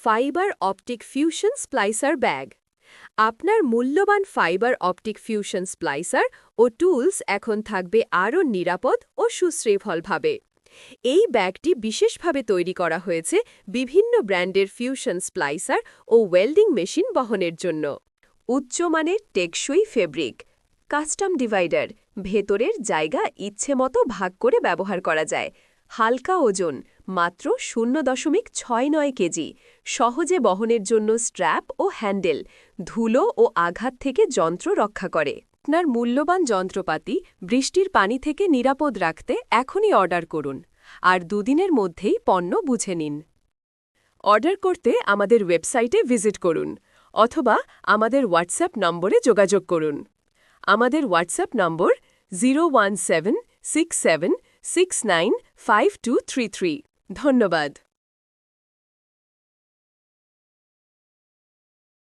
Fibre optic fusion splicer bag. আপনার মূল্যবান fibre optic fusion splicer ও tools এখন থাকবে আরও নিরাপদ ও সুশৃঙ্খলভাবে। এই ব্যাগটি বিশেষভাবে তৈরি করা হয়েছে বিভিন্ন ব্র্যান্ডের ফিউশন স্প্লাইসার ও ওয়েল্ডিং মেশিন বহনের জন্য। উচ্চমানের টেকসই ফেব্রিক, কাস্টম ডিভাইডার, ভেতরের জায়গা ইচ্ছেমতো ভাগ করে ব্যবহার করা যায়। হালকা ওজন, মাত্র 0.69 কেজি, সহজে বহনের জন্য স্ট্র্যাপ ও হ্যান্ডেল, ধুলো ও আঘাত থেকে যন্ত্র রক্ষা করে। আপনার মূল্যবান যন্ত্রপাতি বৃষ্টির পানি থেকে নিরাপদ রাখতে এখনই অর্ডার করুন, আর দুদিনের মধ্যেই পণ্য বুঝে নিন। অর্ডার করতে আমাদের ওয়েবসাইটে ভিজিট করুন অথবা আমাদের হোয়াটসঅ্যাপ নম্বরে যোগাযোগ করুন। আমাদের হোয়াটসঅ্যাপ নম্বর 01767695233। ধন্যবাদ।